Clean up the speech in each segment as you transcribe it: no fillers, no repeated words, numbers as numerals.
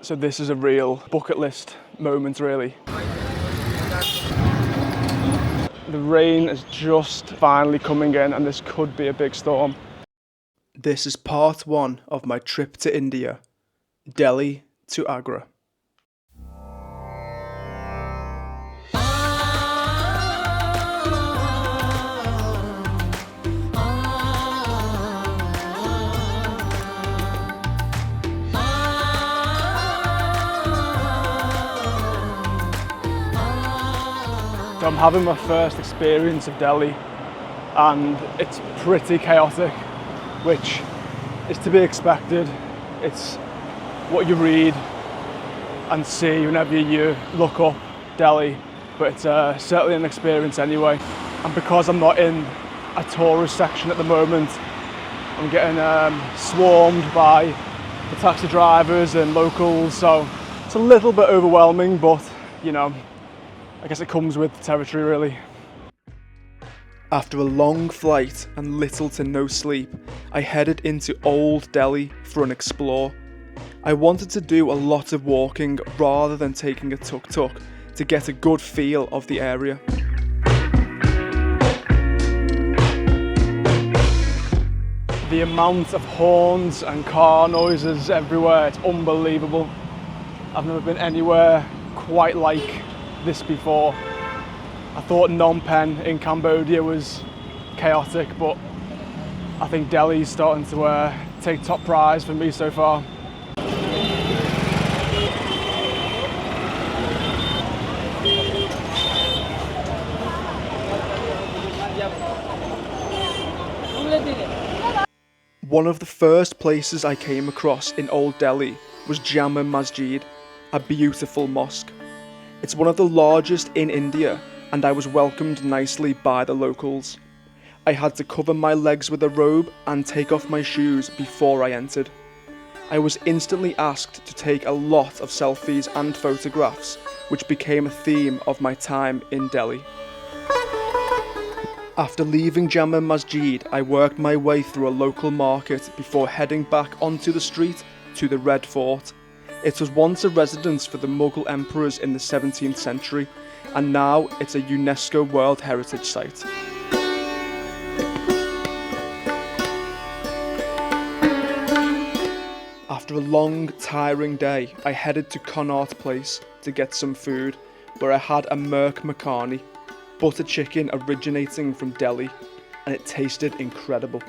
So this is a real bucket list moment, really. The rain is just finally coming in and this could be a big storm. This is part 1 of my trip to India, Delhi to Agra. So I'm having my first experience of Delhi and it's pretty chaotic, which is to be expected. It's what you read and see whenever you look up Delhi, but it's certainly an experience anyway. And because I'm not in a tourist section at the moment, I'm getting swarmed by the taxi drivers and locals, so it's a little bit overwhelming, but you know, I guess it comes with the territory, really. After a long flight and little to no sleep, I headed into Old Delhi for an explore. I wanted to do a lot of walking rather than taking a tuk-tuk to get a good feel of the area. The amount of horns and car noises everywhere, it's unbelievable. I've never been anywhere quite like this before. I thought Phnom Penh in Cambodia was chaotic, but I think Delhi's starting to take top prize for me so far. One of the first places I came across in Old Delhi was Jama Masjid, a beautiful mosque. It's one of the largest in India, and I was welcomed nicely by the locals. I had to cover my legs with a robe and take off my shoes before I entered. I was instantly asked to take a lot of selfies and photographs, which became a theme of my time in Delhi. After leaving Jama Masjid, I worked my way through a local market before heading back onto the street to the Red Fort. It was once a residence for the Mughal emperors in the 17th century, and now it's a UNESCO World Heritage Site. After a long, tiring day, I headed to Connaught Place to get some food, where I had a Mirk Makhani, butter chicken originating from Delhi, and it tasted incredible.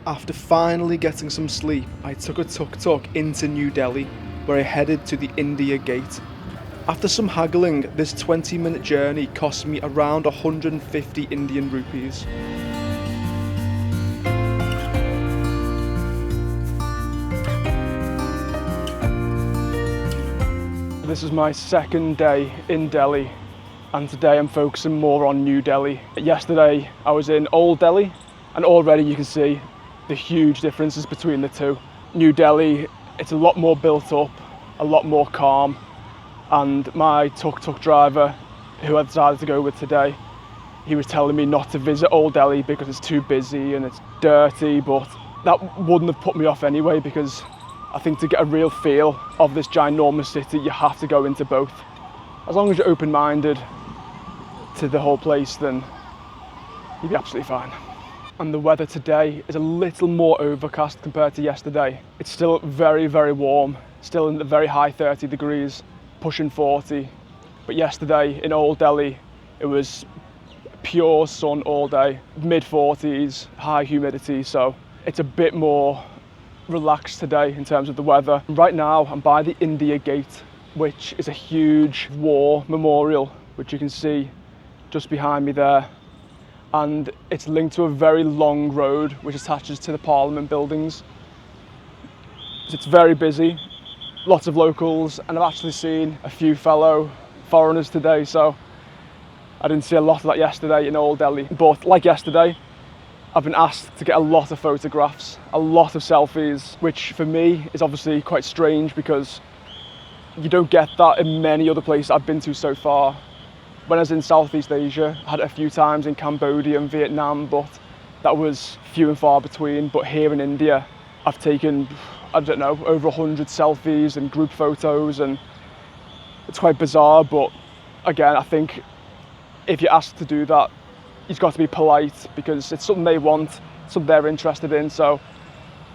After finally getting some sleep, I took a tuk-tuk into New Delhi, where I headed to the India Gate. After some haggling, this 20-minute journey cost me around 150 Indian rupees. This is my second day in Delhi, and today I'm focusing more on New Delhi. Yesterday I was in Old Delhi, and already you can see the huge differences between the two. New Delhi, it's a lot more built up, a lot more calm, and my tuk-tuk driver, who I decided to go with today, he was telling me not to visit Old Delhi because it's too busy and it's dirty, but that wouldn't have put me off anyway, because I think to get a real feel of this ginormous city, you have to go into both. As long as you're open-minded to the whole place, then you'll be absolutely fine. And the weather today is a little more overcast compared to yesterday. It's still very, very warm, still in the very high 30 degrees, pushing 40. But yesterday in Old Delhi, it was pure sun all day, mid 40s, high humidity, so it's a bit more relaxed today in terms of the weather. Right now, I'm by the India Gate, which is a huge war memorial, which you can see just behind me there. And it's linked to a very long road which attaches to the Parliament buildings. It's very busy, lots of locals, and I've actually seen a few fellow foreigners today, so I didn't see a lot of that yesterday in Old Delhi. But like yesterday, I've been asked to get a lot of photographs, a lot of selfies, which for me is obviously quite strange because you don't get that in many other places I've been to so far. When I was in Southeast Asia, I had it a few times in Cambodia and Vietnam, but that was few and far between. But here in India, I've taken I don't know, over 100 selfies and group photos, and it's quite bizarre. But again, I think if you're asked to do that, you've got to be polite because it's something they want, something they're interested in. So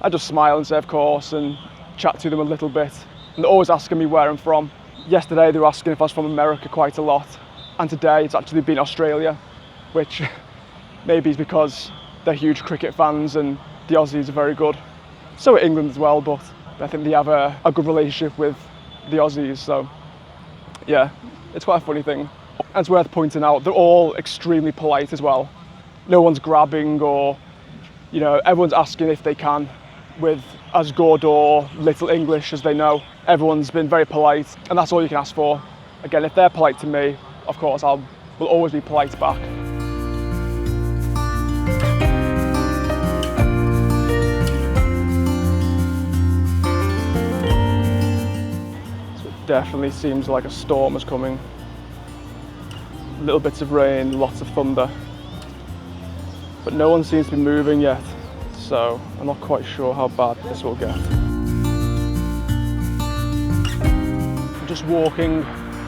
I just smile and say of course and chat to them a little bit. And they're always asking me where I'm from. Yesterday they were asking if I was from America quite a lot, and today it's actually been Australia, which maybe is because they're huge cricket fans and the Aussies are very good. So are England as well, but I think they have a good relationship with the Aussies. So yeah, it's quite a funny thing. And it's worth pointing out, they're all extremely polite as well. No one's grabbing or, you know, everyone's asking if they can with as good or little English as they know. Everyone's been very polite, and that's all you can ask for. Again, if they're polite to me, of course, will always be polite back. So it definitely seems like a storm is coming. Little bits of rain, lots of thunder. But no one seems to be moving yet, so I'm not quite sure how bad this will get. I'm just walking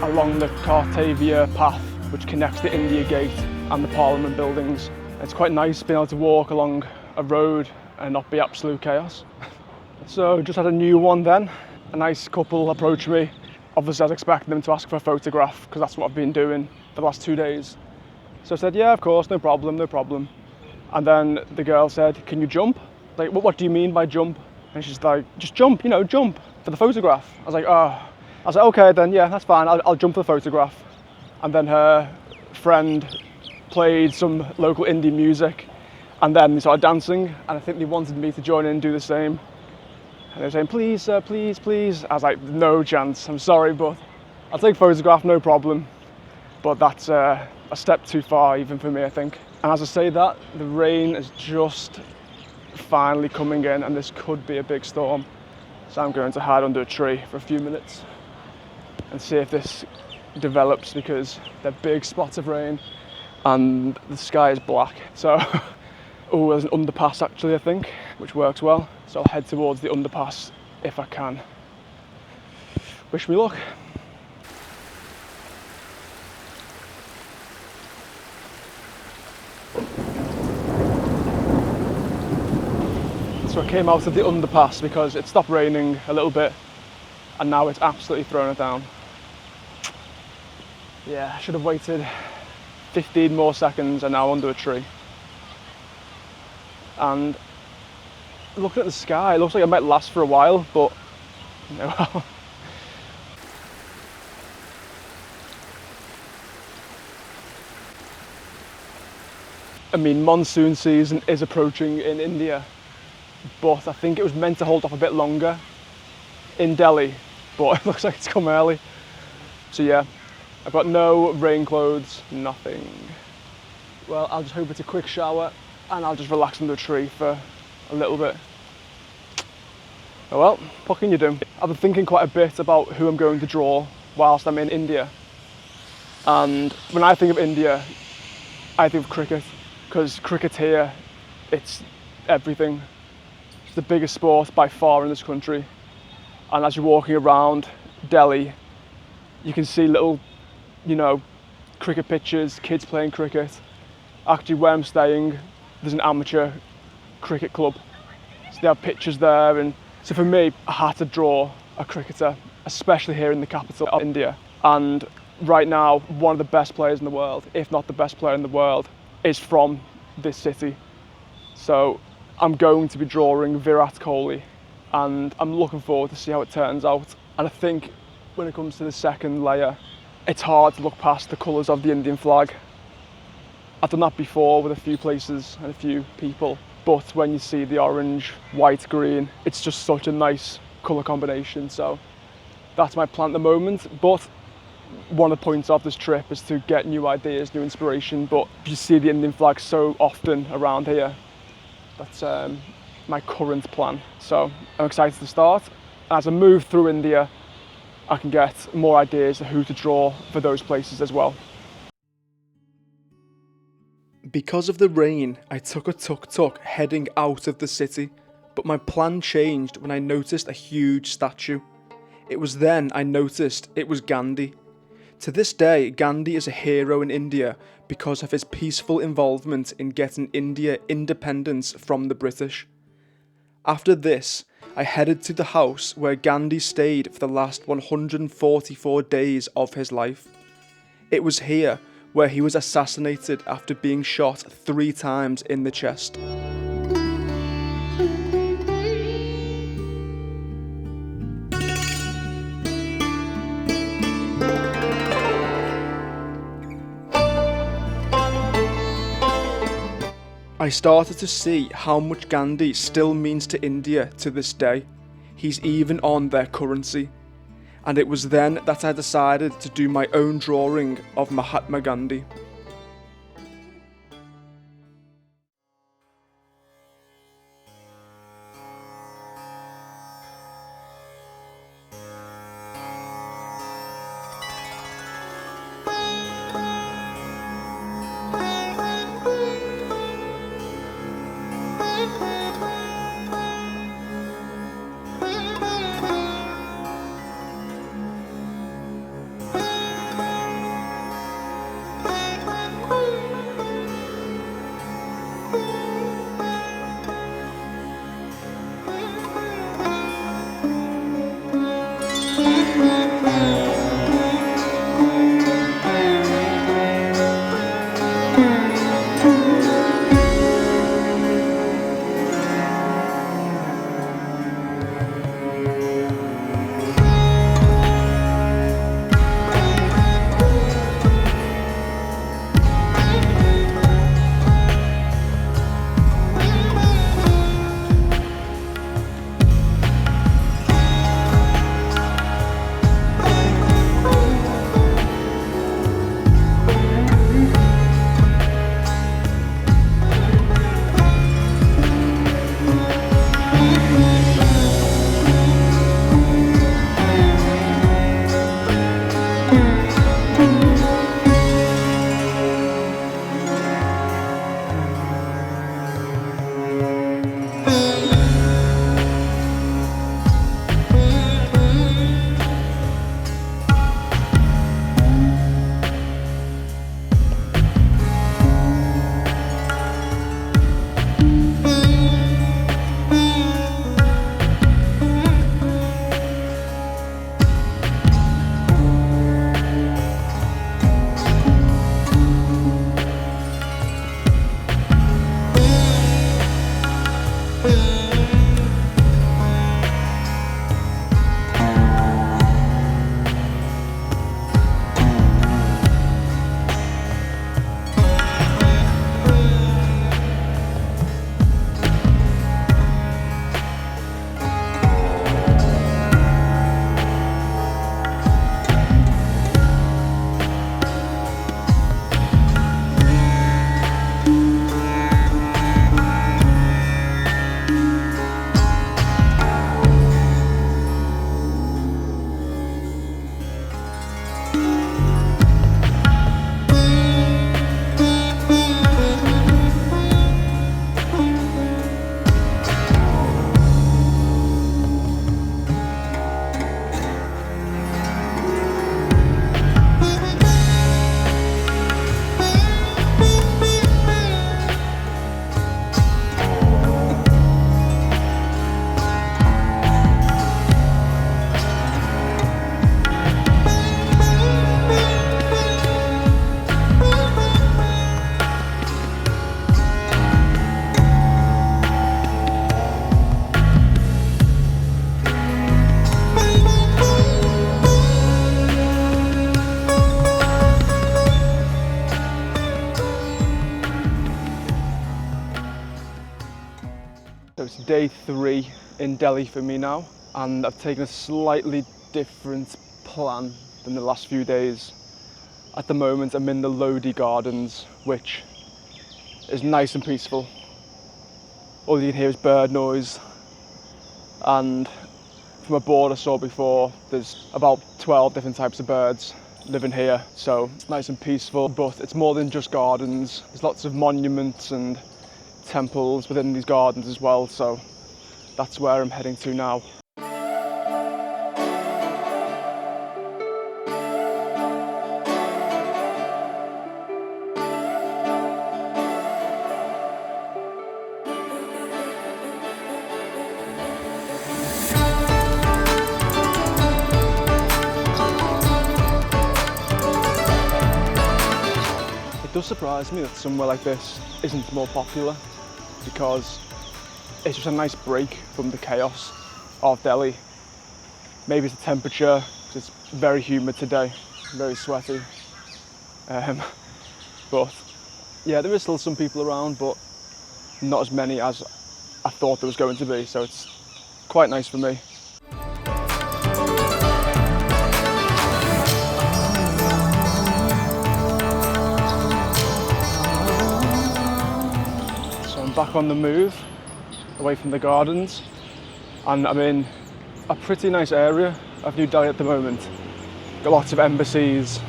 along the Cartavia path, which connects the India Gate and the Parliament buildings. It's quite nice being able to walk along a road and not be absolute chaos. So just had a new one then. A nice couple approached me. Obviously I was expecting them to ask for a photograph because that's what I've been doing for the last 2 days. So I said, yeah, of course, no problem, no problem. And then the girl said, can you jump? Like, what do you mean by jump? And she's like, just jump, you know, jump for the photograph. I was like, oh. I was like, okay then, yeah, that's fine, I'll jump for the photograph. And then her friend played some local indie music, and then they started dancing, and I think they wanted me to join in and do the same. And they were saying, please, sir, please, please. I was like, no chance, I'm sorry, but I'll take a photograph, no problem. But that's a step too far even for me, I think. And as I say that, the rain is just finally coming in, and this could be a big storm. So I'm going to hide under a tree for a few minutes and see if this develops, because they're big spots of rain and the sky is black. So, oh, there's an underpass actually, I think, which works well. So I'll head towards the underpass if I can. Wish me luck. So I came out of the underpass because it stopped raining a little bit and now it's absolutely thrown it down. Yeah, I should have waited 15 more seconds and now under a tree. And looking at the sky, it looks like it might last for a while, but no. I mean, monsoon season is approaching in India, but I think it was meant to hold off a bit longer in Delhi, but it looks like it's come early. So yeah, I've got no rain clothes, nothing. Well, I'll just hope it's a quick shower and I'll just relax under a tree for a little bit. Oh well, what can you do? I've been thinking quite a bit about who I'm going to draw whilst I'm in India. And when I think of India, I think of cricket, because cricket here, it's everything. It's the biggest sport by far in this country. And as you're walking around Delhi, you can see little, you know, cricket pitches, kids playing cricket. Actually, where I'm staying, there's an amateur cricket club. So they have pitches there, and so for me, I had to draw a cricketer, especially here in the capital of India. And right now, one of the best players in the world, if not the best player in the world, is from this city. So I'm going to be drawing Virat Kohli, and I'm looking forward to see how it turns out. And I think when it comes to the second layer, it's hard to look past the colours of the Indian flag. I've done that before with a few places and a few people, but when you see the orange, white, green, it's just such a nice colour combination. So that's my plan at the moment. But one of the points of this trip is to get new ideas, new inspiration. But you see the Indian flag so often around here. That's my current plan. So I'm excited to start. As I move through India, I can get more ideas of who to draw for those places as well. Because of the rain, I took a tuk-tuk heading out of the city, But my plan changed when I noticed a huge statue. It was then I noticed it was Gandhi. To this day, Gandhi is a hero in India because of his peaceful involvement in getting India independence from the British. After this, I headed to the house where Gandhi stayed for the last 144 days of his life. It was here where he was assassinated after being shot 3 times in the chest. I started to see how much Gandhi still means to India to this day. He's even on their currency. And it was then that I decided to do my own drawing of Mahatma Gandhi. So it's day 3 in Delhi for me now, and I've taken a slightly different plan than the last few days. At the moment I'm in the Lohdi Gardens, which is nice and peaceful. All you can hear is bird noise, and from a board I saw before, there's about 12 different types of birds living here, so it's nice and peaceful. But it's more than just gardens. There's lots of monuments and temples within these gardens as well, so that's where I'm heading to now. It does surprise me that somewhere like this isn't more popular, because it's just a nice break from the chaos of Delhi. Maybe it's the temperature, 'cause it's very humid today, very sweaty. But yeah, there is still some people around, but not as many as I thought there was going to be, so it's quite nice for me. Back on the move, away from the gardens, and I'm in a pretty nice area of New Delhi at the moment. Got lots of embassies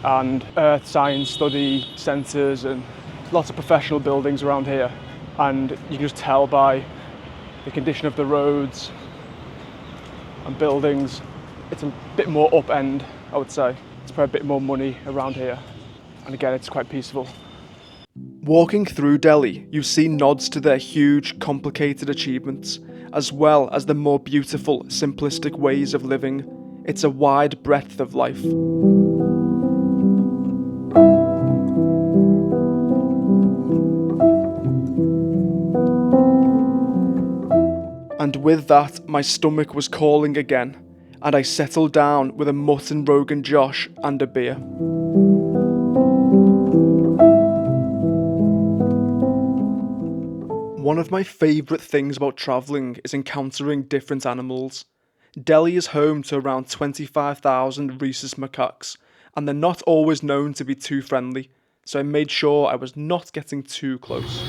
and earth science study centres and lots of professional buildings around here, and you can just tell by the condition of the roads and buildings, it's a bit more up end, I would say. It's probably a bit more money around here, and again, it's quite peaceful. Walking through Delhi, you see nods to their huge, complicated achievements, as well as the more beautiful, simplistic ways of living. It's a wide breadth of life. And with that, my stomach was calling again, and I settled down with a mutton Rogan Josh and a beer. One of my favourite things about travelling is encountering different animals. Delhi is home to around 25,000 rhesus macaques, and they're not always known to be too friendly, so I made sure I was not getting too close.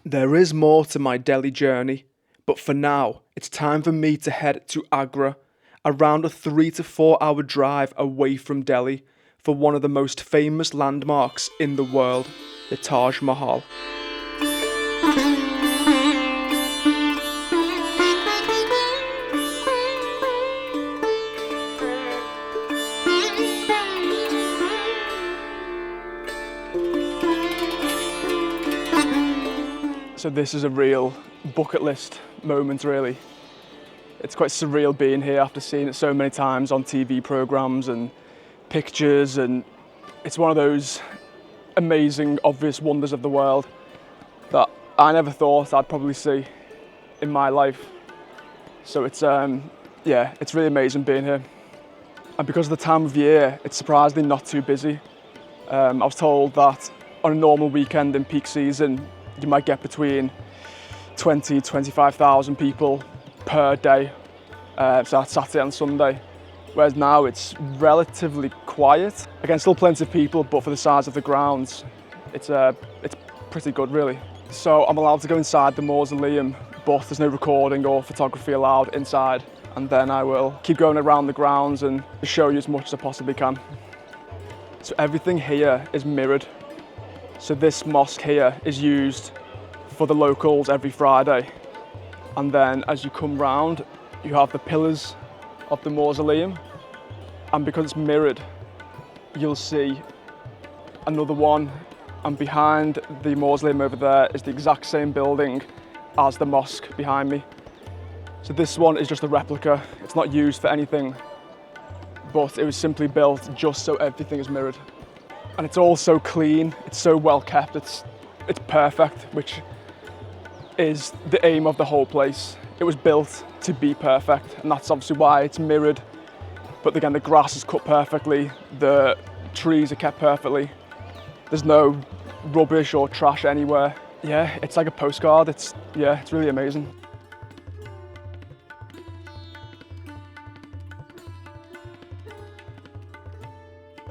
There is more to my Delhi journey, but for now, it's time for me to head to Agra, around a 3 to 4 hour drive away from Delhi, for one of the most famous landmarks in the world, the Taj Mahal. So this is a real bucket list moment, really. It's quite surreal being here after seeing it so many times on TV programmes and pictures, and it's one of those amazing, obvious wonders of the world that I never thought I'd probably see in my life. So it's it's really amazing being here. And because of the time of year, it's surprisingly not too busy. I was told that on a normal weekend in peak season, you might get between 20,000 to 25,000 people per day, so that's Saturday and Sunday. Whereas now it's relatively quiet. Again, still plenty of people, but for the size of the grounds, it's pretty good, really. So I'm allowed to go inside the mausoleum, but there's no recording or photography allowed inside. And then I will keep going around the grounds and show you as much as I possibly can. So everything here is mirrored. So this mosque here is used for the locals every Friday. And then as you come round, you have the pillars of the mausoleum. And because it's mirrored, you'll see another one. And behind the mausoleum over there is the exact same building as the mosque behind me. So this one is just a replica. It's not used for anything, but it was simply built just so everything is mirrored. And it's all so clean, it's so well kept, it's perfect, which is the aim of the whole place. It was built to be perfect, and that's obviously why it's mirrored. But again, the grass is cut perfectly, the trees are kept perfectly. There's no rubbish or trash anywhere. Yeah, it's like a postcard. It's really amazing.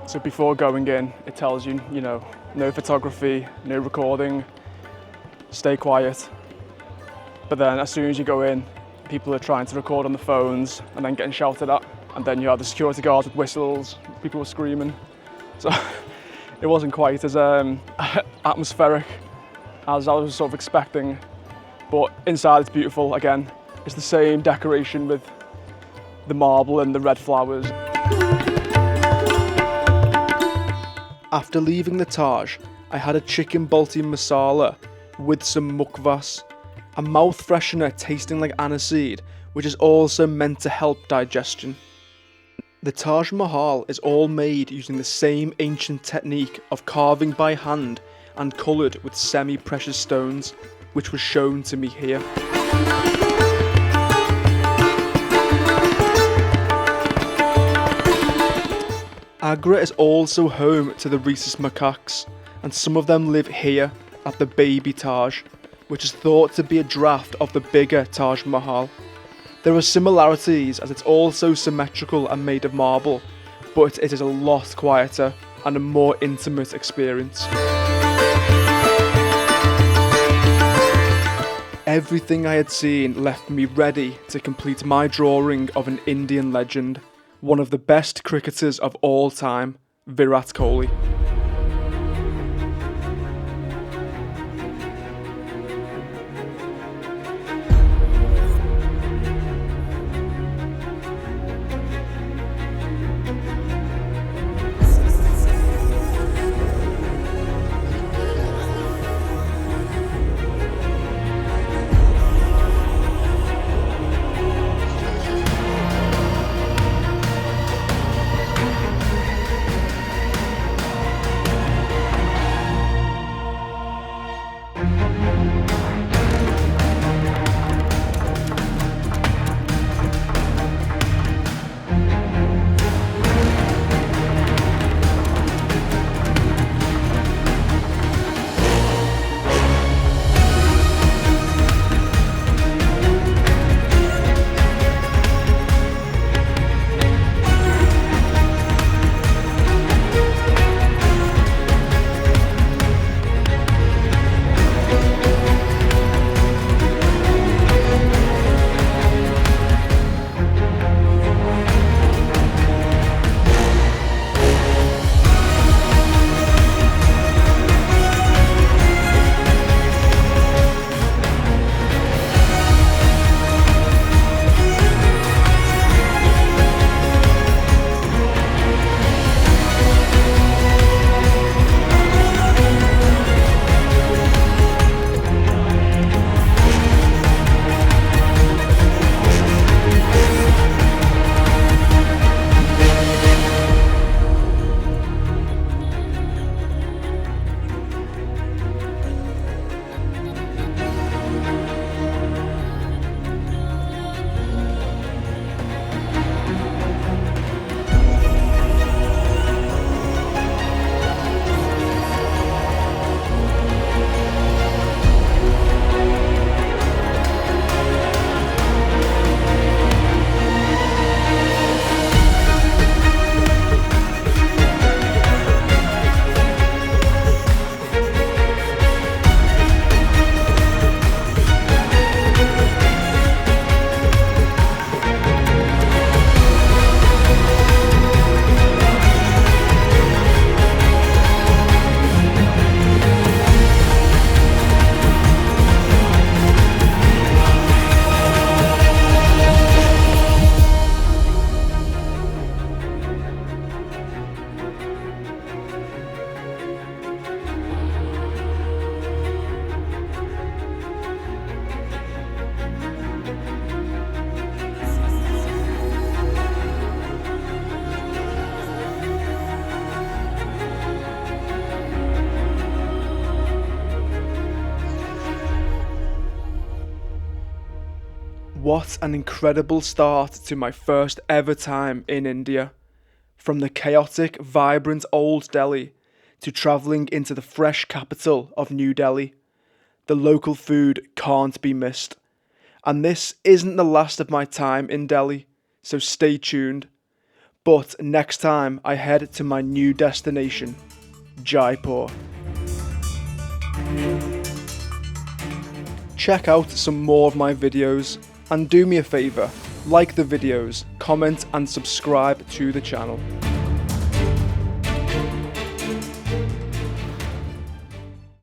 So before going in, it tells you, no photography, no recording, stay quiet. But then as soon as you go in, people are trying to record on the phones and then getting shouted at. And then you have the security guards with whistles, people were screaming. So it wasn't quite as atmospheric as I was sort of expecting. but inside it's beautiful. Again, it's the same decoration with the marble and the red flowers. After leaving the Taj, I had a chicken balti masala with some mukvas, a mouth freshener tasting like aniseed, which is also meant to help digestion. The Taj Mahal is all made using the same ancient technique of carving by hand and coloured with semi-precious stones, which was shown to me here. Agra is also home to the rhesus macaques, and some of them live here at the baby Taj, which is thought to be a draft of the bigger Taj Mahal. There are similarities as it's also symmetrical and made of marble, but it is a lot quieter and a more intimate experience. Everything I had seen left me ready to complete my drawing of an Indian legend, one of the best cricketers of all time, Virat Kohli. What an incredible start to my first ever time in India. From the chaotic, vibrant old Delhi to travelling into the fresh capital of New Delhi. The local food can't be missed. And this isn't the last of my time in Delhi, so stay tuned. But next time I head to my new destination, Jaipur. Check out some more of my videos. And do me a favour, like the videos, comment and subscribe to the channel.